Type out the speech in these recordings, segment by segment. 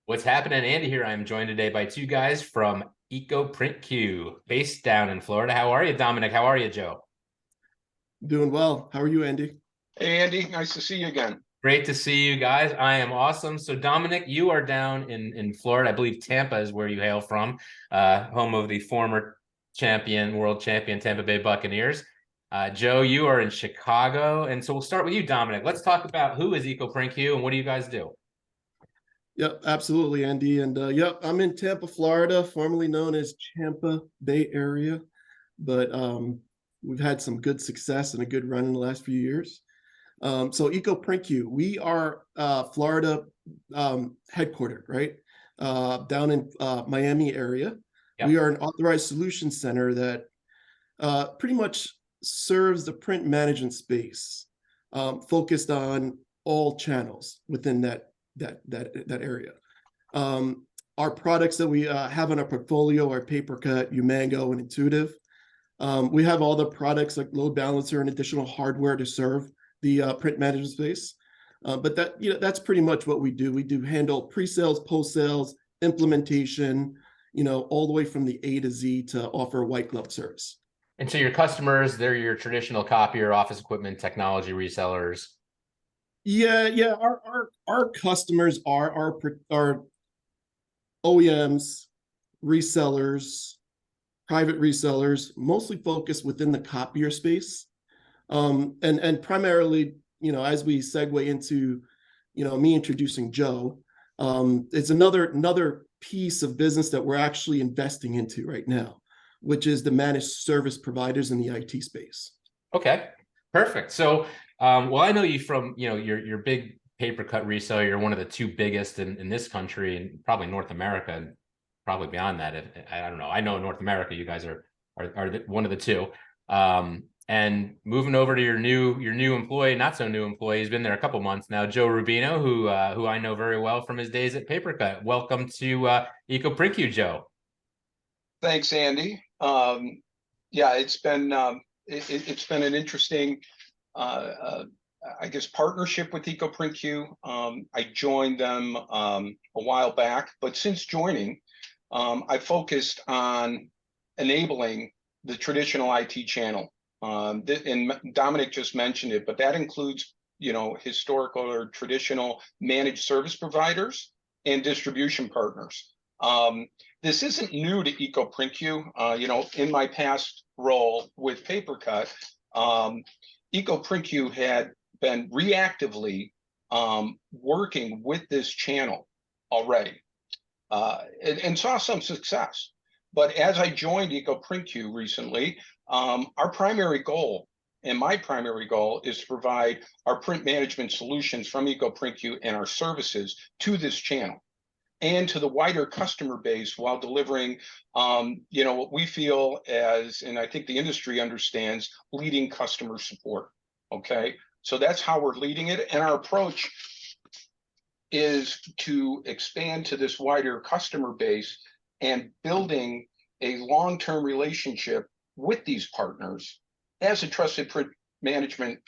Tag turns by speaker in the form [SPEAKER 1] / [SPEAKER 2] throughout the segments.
[SPEAKER 1] What's happening? Andy here. I'm joined today by two guys from ecoprintQ, based down in Florida. How are you, Dominic? How are you, Joe?
[SPEAKER 2] Doing well. How are you, Andy?
[SPEAKER 3] Hey, Andy, nice to see you again.
[SPEAKER 1] Great to see you guys. I am awesome. So, Dominic, you are down in Florida. I believe Tampa is where you hail from, home of the former world champion Tampa Bay Buccaneers. Joe, you are in Chicago. And so we'll start with you, Dominic. Let's talk about who is ecoprintQ and what do you guys do?
[SPEAKER 2] Yep, absolutely, Andy. And yep, I'm in Tampa, Florida, formerly known as Tampa Bay area, but we've had some good success and a good run in the last few years. So ecoprintQ, we are Florida headquartered, right? Down in Miami area.
[SPEAKER 1] Yep.
[SPEAKER 2] We are an authorized solution center that pretty much serves the print management space, focused on all channels within that area. Our products that we have in our portfolio are PaperCut, Umango, and Intuitive. We have all the products like load balancer and additional hardware to serve the print management space. But that's pretty much what we do. We do handle pre-sales, post-sales, implementation, all the way from the A to Z to offer white glove service.
[SPEAKER 1] And so your customers, they're your traditional copier, office equipment, technology resellers.
[SPEAKER 2] Yeah. Our customers are our OEMs, resellers, private resellers, mostly focused within the copier space. And primarily, as we segue into, me introducing Joe, it's another piece of business that we're actually investing into right now, which is the managed service providers in the IT space.
[SPEAKER 1] Okay, perfect. So, well, I know you from, your big PaperCut reseller. You're one of the two biggest in this country and probably North America, and probably beyond that. I don't know. I know in North America, you guys are one of the two. And moving over to your new employee, not so new employee, he's been there a couple months now, Joe Rubino, who I know very well from his days at PaperCut. Welcome to ecoprintQ, Joe.
[SPEAKER 3] Thanks, Andy. Yeah, it's been an interesting, I guess, partnership with ecoprintQ. I joined them a while back, but since joining, I focused on enabling the traditional IT channel. And Dominic just mentioned it, but that includes, historical or traditional managed service providers and distribution partners. This isn't new to ecoprintQ. In my past role with PaperCut, ecoprintQ had been reactively working with this channel already, and saw some success. But as I joined ecoprintQ recently, our primary goal, and my primary goal, is to provide our print management solutions from ecoprintQ and our services to this channel and to the wider customer base, while delivering, what we feel as, and I think the industry understands, leading customer support. Okay, so that's how we're leading it, and our approach is to expand to this wider customer base and building a long-term relationship with these partners as their trusted print management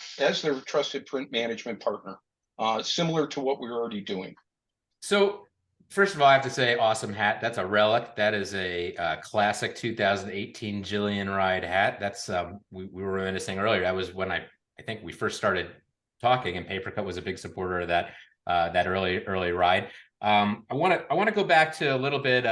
[SPEAKER 3] partner, similar to what we're already doing.
[SPEAKER 1] So, first of all, I have to say, awesome hat. That's a relic. That is a classic 2018 Jillian ride hat. That's we were reminiscing earlier. That was when I think we first started talking, and PaperCut was a big supporter of that early ride. I want to go back to a little bit.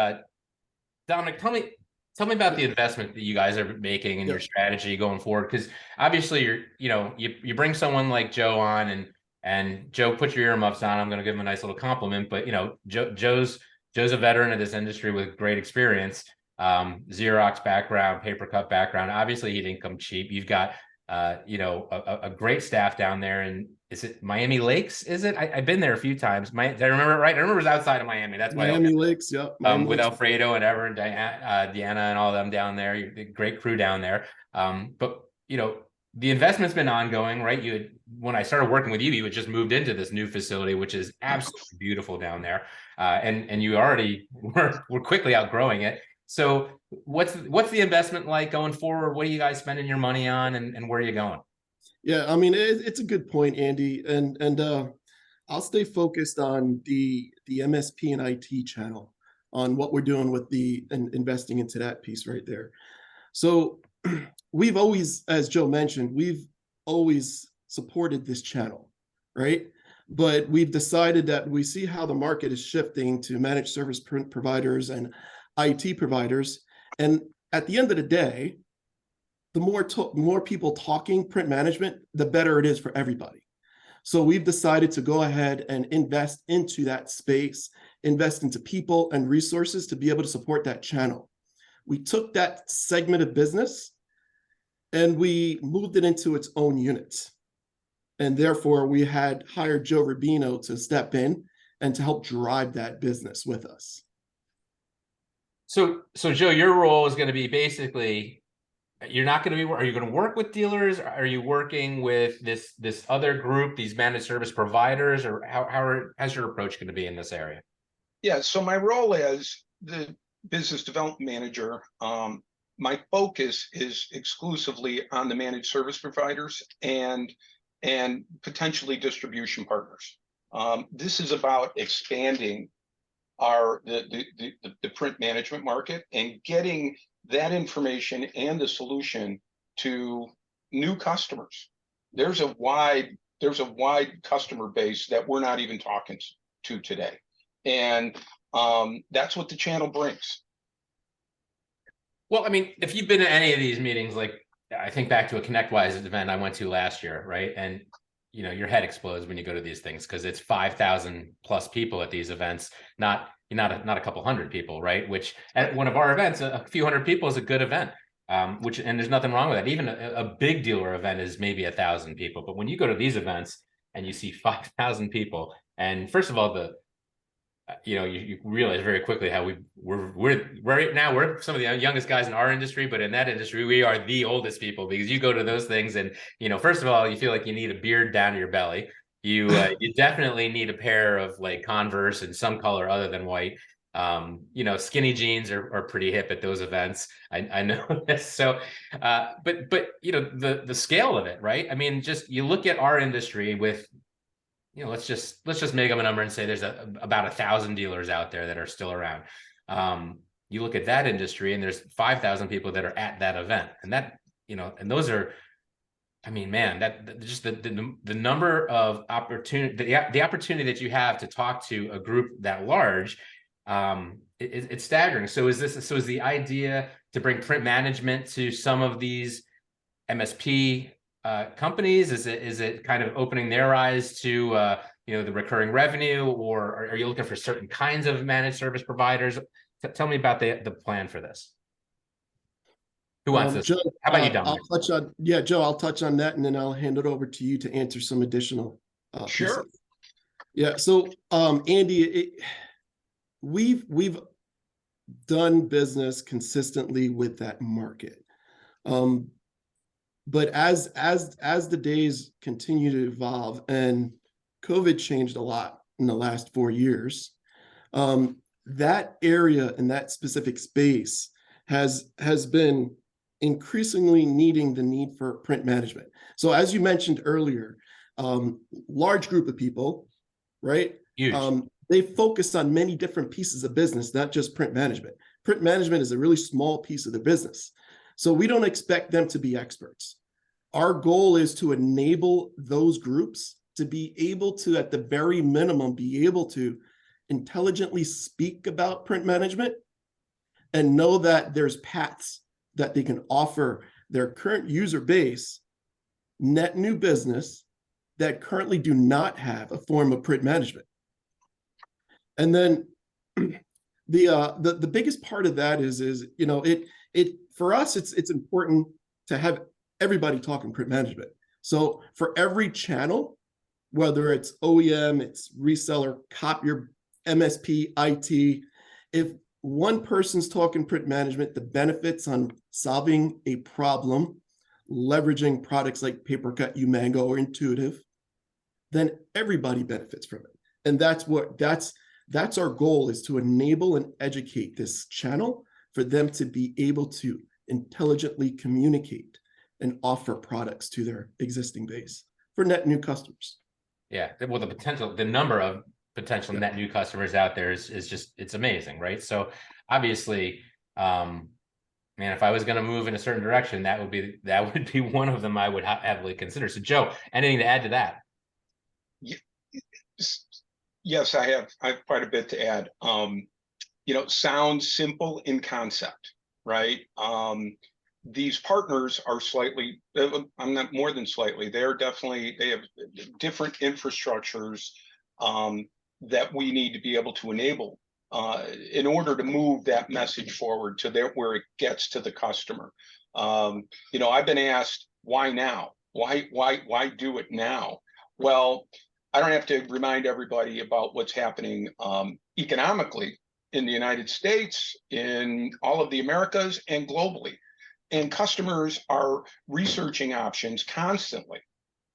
[SPEAKER 1] Dominic, tell me about the investment that you guys are making and your strategy going forward. Because obviously, you bring someone like Joe on, and Joe, put your earmuffs on. I'm going to give him a nice little compliment. But Joe's a veteran of this industry with great experience, Xerox background, PaperCut background. Obviously, he didn't come cheap. You've got a great staff down there. And is it Miami Lakes? Is it? I've been there a few times. Did I remember it right? I remember it was outside of Miami. That's why
[SPEAKER 2] Miami Lakes, yeah.
[SPEAKER 1] With Alfredo and Ever and Deanna and all of them down there, great crew down there. But the investment's been ongoing, right? When I started working with you, you had just moved into this new facility, which is absolutely beautiful down there, and you already were quickly outgrowing it. So what's the investment like going forward? What are you guys spending your money on, and where are you going?
[SPEAKER 2] Yeah, I mean, it's a good point, Andy. And I'll stay focused on the MSP and IT channel, on what we're doing with the investing into that piece right there. So we've always, as Joe mentioned, we've always supported this channel, right? But we've decided that we see how the market is shifting to managed service print providers and IT providers. And at the end of the day, the more people talking print management, the better it is for everybody. So we've decided to go ahead and invest into that space, invest into people and resources to be able to support that channel. We took that segment of business and we moved it into its own unit. And therefore, we had hired Joe Rubino to step in and to help drive that business with us.
[SPEAKER 1] So Joe, your role is going to be basically, you're not going to be, are you going to work with dealers? Are you working with this other group, these managed service providers, or how's your approach going to be in this area?
[SPEAKER 3] Yeah, so my role as the business development manager, my focus is exclusively on the managed service providers and potentially distribution partners. This is about expanding the print management market and getting that information and the solution to new customers. There's a wide customer base that we're not even talking to today, and that's what the channel brings.
[SPEAKER 1] Well, I mean, if you've been to any of these meetings, like I think back to a ConnectWise event I went to last year, right? And you know, your head explodes when you go to these things because it's 5,000 plus people at these events, not a couple hundred people, right? Which at one of our events, a few hundred people is a good event. And there's nothing wrong with that. Even a big dealer event is maybe 1,000 people, but when you go to these events and you see 5,000 people, and first of all, you realize very quickly how we're right now, we're some of the youngest guys in our industry, but in that industry we are the oldest people, because you go to those things and first of all, you feel like you need a beard down to your belly. You definitely need a pair of like Converse in some color other than white. Skinny jeans are pretty hip at those events. I know this. So but the scale of it, right? I mean, just you look at our industry with let's just make up a number and say there's about 1,000 dealers out there that are still around. You look at that industry and there's 5,000 people that are at that event, and that and those are, I mean, man, that just the number of opportunity, the opportunity that you have to talk to a group that large, it's staggering. So is the idea to bring print management to some of these MSP companies? Is it kind of opening their eyes to the recurring revenue, or are you looking for certain kinds of managed service providers? Tell me about the plan for this. Who wants this?
[SPEAKER 2] Joe,
[SPEAKER 1] How about you, Dominick?
[SPEAKER 2] Joe, I'll touch on that, and then I'll hand it over to you to answer some additional
[SPEAKER 3] Sure.
[SPEAKER 2] pieces. Yeah. So, Andy, we've done business consistently with that market. But as the days continue to evolve, and COVID changed a lot in the last 4 years, that area and that specific space has been increasingly needing the need for print management. So as you mentioned earlier, large group of people, right?
[SPEAKER 1] Huge.
[SPEAKER 2] They focus on many different pieces of business, not just print management. Print management is a really small piece of their business. So we don't expect them to be experts. Our goal is to enable those groups to be able to, at the very minimum, be able to intelligently speak about print management and know that there's paths that they can offer their current user base net new business that currently do not have a form of print management. And then the biggest part of that is for us, it's important to have everybody talking print management. So for every channel, whether it's OEM, it's reseller, copier, MSP, IT, if one person's talking print management, the benefits on solving a problem, leveraging products like PaperCut, Umango, or Intuitive, then everybody benefits from it. And that's our goal, is to enable and educate this channel for them to be able to intelligently communicate and offer products to their existing base for net new customers.
[SPEAKER 1] Yeah, well, the number of potential
[SPEAKER 2] Yeah.
[SPEAKER 1] net new customers out there is just, it's amazing, right? So obviously, man, if I was going to move in a certain direction, that would be one of them I would heavily consider. So, Joe, anything to add to that?
[SPEAKER 3] Yes, I have quite a bit to add. Sounds simple in concept, right? These partners are slightly, I'm not more than slightly, they have different infrastructures that we need to be able to enable in order to move that message forward to where it gets to the customer. I've been asked, why now? Why do it now? Well, I don't have to remind everybody about what's happening economically in the United States, in all of the Americas, and globally. And customers are researching options constantly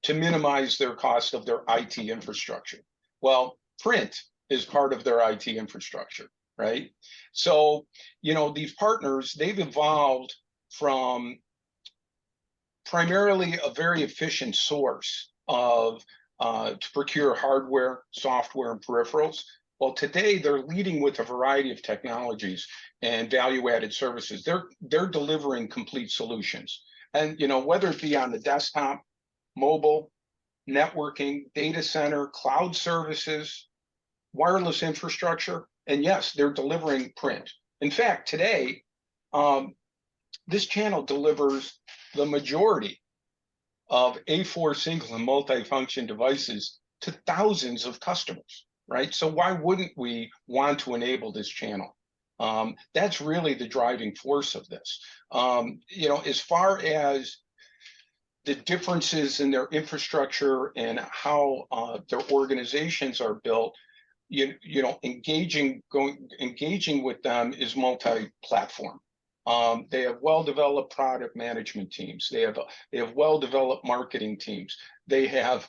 [SPEAKER 3] to minimize their cost of their IT infrastructure. Well, print is part of their IT infrastructure, right? So, these partners, they've evolved from primarily a very efficient source of to procure hardware, software, and peripherals. Well, today they're leading with a variety of technologies and value-added services. They're delivering complete solutions, and whether it be on the desktop, mobile, networking, data center, cloud services, wireless infrastructure, and yes, they're delivering print. In fact, today, this channel delivers the majority of A4 single and multifunction devices to thousands of customers, right? So why wouldn't we want to enable this channel? That's really the driving force of this. As far as the differences in their infrastructure and how their organizations are built, engaging with them is multi-platform. They have well-developed product management teams. They have well-developed marketing teams. They have,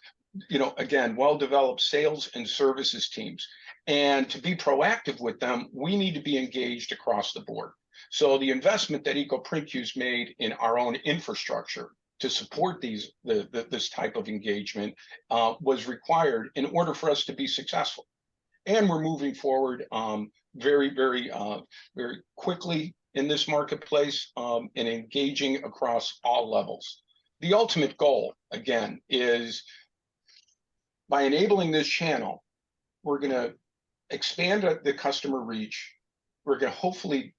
[SPEAKER 3] again, well-developed sales and services teams. And to be proactive with them, we need to be engaged across the board. So the investment that ecoprintQ's made in our own infrastructure to support this type of engagement was required in order for us to be successful. And we're moving forward very, very, very quickly in this marketplace and engaging across all levels. The ultimate goal, again, is by enabling this channel, we're going to expand the customer reach. We're going to hopefully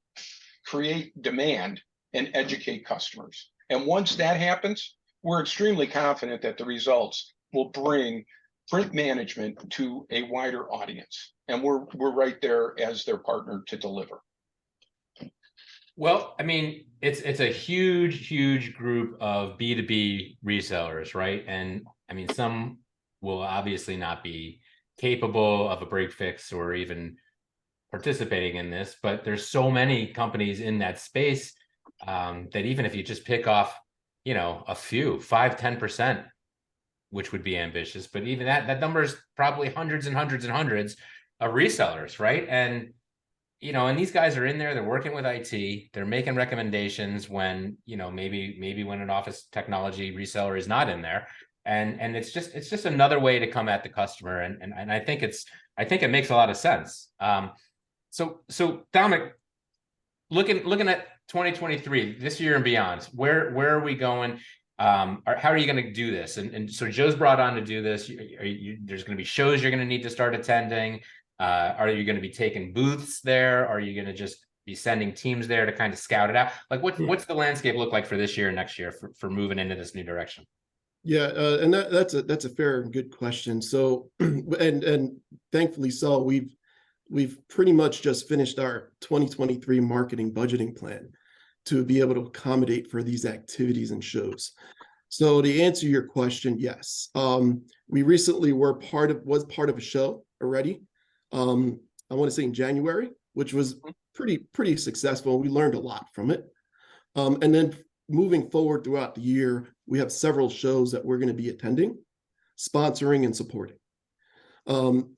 [SPEAKER 3] create demand and educate customers. And once that happens, we're extremely confident that the results will bring print management to a wider audience. And we're right there as their partner to deliver.
[SPEAKER 1] Well, I mean, it's a huge group of B2B resellers, right? And I mean, some will obviously not be capable of a break fix or even participating in this, but there's so many companies in that space that even if you just pick off, a few, 5-10%, which would be ambitious, but even that number is probably hundreds and hundreds and hundreds of resellers, right? And and these guys are in there, they're working with IT, they're making recommendations when, maybe when an office technology reseller is not in there. And it's just another way to come at the customer. And I think it makes a lot of sense. So Dominick, looking at 2023, this year and beyond, where are we going? How are you going to do this? And so Joe's brought on to do this. There's going to be shows you're going to need to start attending. Are you going to be taking booths there? Are you going to just be sending teams there to kind of scout it out? Like what's the landscape look like for this year and next year for moving into this new direction?
[SPEAKER 2] Yeah, and that's a fair and good question. So, and thankfully so, we've pretty much just finished our 2023 marketing budgeting plan to be able to accommodate for these activities and shows. So to answer your question, yes, we recently was part of a show already. I want to say in January, which was pretty successful. We learned a lot from it. And then moving forward throughout the year, we have several shows that we're going to be attending, sponsoring, and supporting.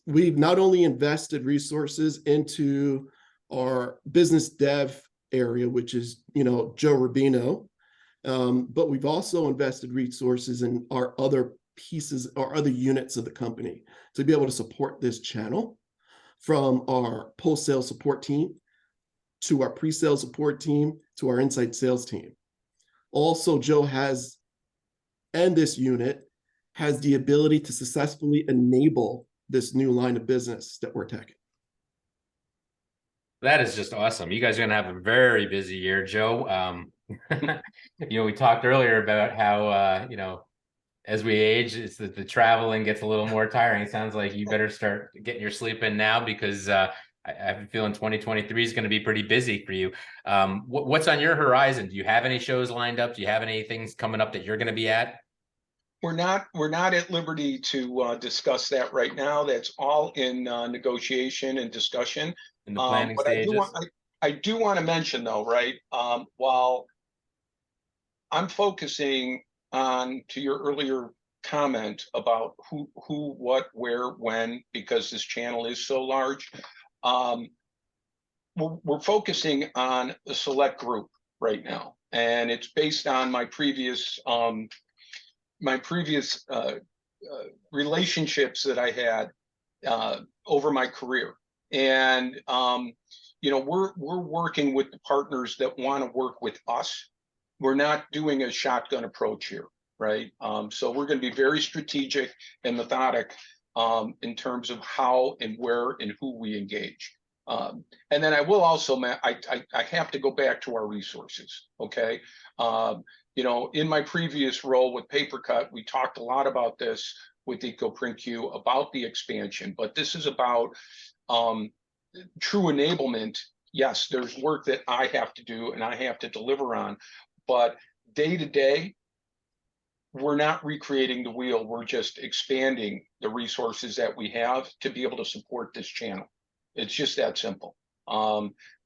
[SPEAKER 2] We've not only invested resources into our business dev area, which is, Joe Rubino, but we've also invested resources in our other pieces or other units of the company to be able to support this channel, from our post-sale support team to our pre-sale support team to our inside sales team. Also, Joe has, and this unit has the ability to successfully enable this new line of business that we're attacking.
[SPEAKER 1] That is just awesome. You guys are gonna have a very busy year, Joe. We talked earlier about how as we age, it's the traveling gets a little more tiring. It sounds like you better start getting your sleep in now, because I have a feeling 2023 is going to be pretty busy for you. What's on your horizon? Do you have any shows lined up? Do you have any things coming up that you're going to be at?
[SPEAKER 3] We're not at liberty to discuss that right now. That's all in negotiation and discussion.
[SPEAKER 1] In the planning
[SPEAKER 3] But
[SPEAKER 1] stages?
[SPEAKER 3] I do want to mention, though, right? While I'm focusing on, to your earlier comment about who, what, where, when, because this channel is so large, we're focusing on a select group right now, and it's based on my previous relationships that I had over my career. And we're working with the partners that want to work with us. We're not doing a shotgun approach here, right? So we're going to be very strategic and methodic in terms of how and where and who we engage. And then I will also, I have to go back to our resources, okay? In my previous role with PaperCut, we talked a lot about this with ecoprintQ, about the expansion, but this is about true enablement. Yes, there's work that I have to do and I have to deliver on, but day to day, we're not recreating the wheel. We're just expanding the resources that we have to be able to support this channel. It's just that simple.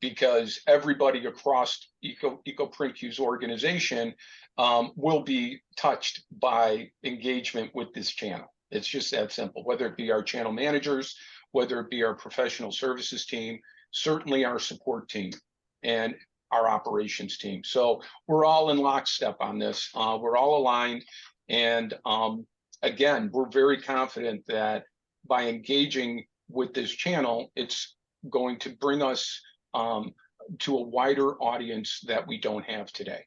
[SPEAKER 3] Because everybody across ecoprintQ's organization will be touched by engagement with this channel. It's just that simple, whether it be our channel managers, whether it be our professional services team, certainly our support team, and our operations team. So we're all in lockstep on this. We're all aligned. And again, we're very confident that by engaging with this channel, it's going to bring us to a wider audience that we don't have today.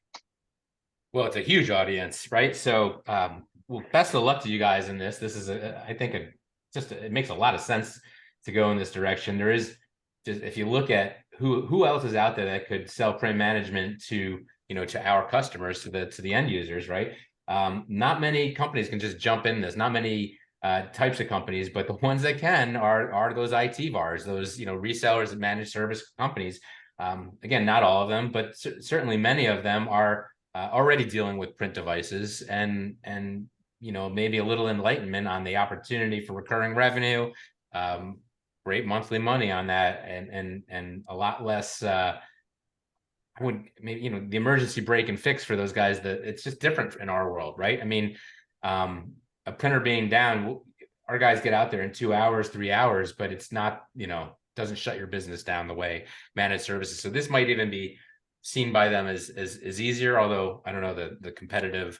[SPEAKER 1] Well, it's a huge audience, right? So, well, best of luck to you guys in this. This is, I think, it makes a lot of sense to go in this direction. There is just, if you look at who else is out there that could sell print management to our customers, to the end users, right? Not many companies can just jump in this. Not many types of companies, but the ones that can are those IT VARs, those resellers and managed service companies. Again, not all of them, but certainly many of them are already dealing with print devices, and maybe a little enlightenment on the opportunity for recurring revenue, great monthly money on that, and a lot less. I would maybe the emergency break and fix for those guys. That it's just different in our world, right? I mean, a printer being down, our guys get out there in 2 hours, 3 hours, but it's not doesn't shut your business down the way managed services. So this might even be seen by them as easier, although I don't know, the competitive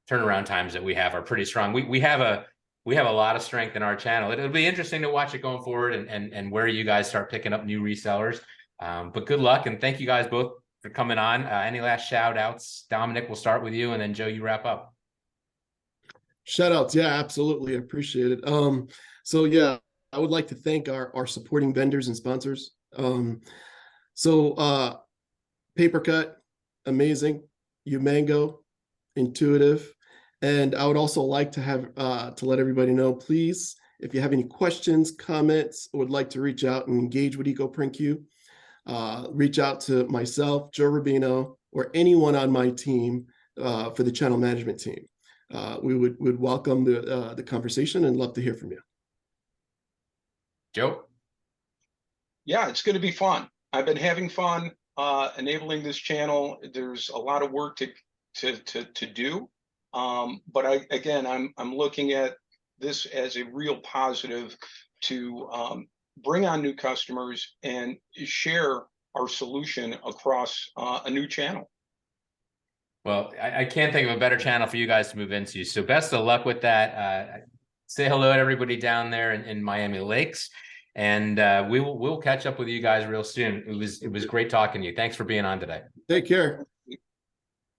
[SPEAKER 1] turnaround times that we have are pretty strong. We have a lot of strength in our channel. It'll be interesting to watch it going forward, and where you guys start picking up new resellers. But good luck, and thank you guys both for coming on. Any last shout outs? Dominick, we'll start with you, and then Joe, you wrap up.
[SPEAKER 2] Shout outs, yeah, absolutely, I appreciate it. So yeah, I would like to thank our supporting vendors and sponsors. PaperCut, amazing. Umango, intuitive. And I would also like to have to let everybody know, please, if you have any questions, comments, or would like to reach out and engage with ecoprintQ, reach out to myself, Joe Rubino, or anyone on my team for the channel management team. We would welcome the conversation and love to hear from you.
[SPEAKER 1] Joe?
[SPEAKER 3] Yeah, it's going to be fun. I've been having fun enabling this channel. There's a lot of work to do, but I'm looking at this as a real positive to bring on new customers and share our solution across a new channel.
[SPEAKER 1] Well, I can't think of a better channel for you guys to move into. So best of luck with that. Say hello to everybody down there in Miami Lakes, and we'll catch up with you guys real soon. It was great talking to you. Thanks for being on today.
[SPEAKER 2] Take care.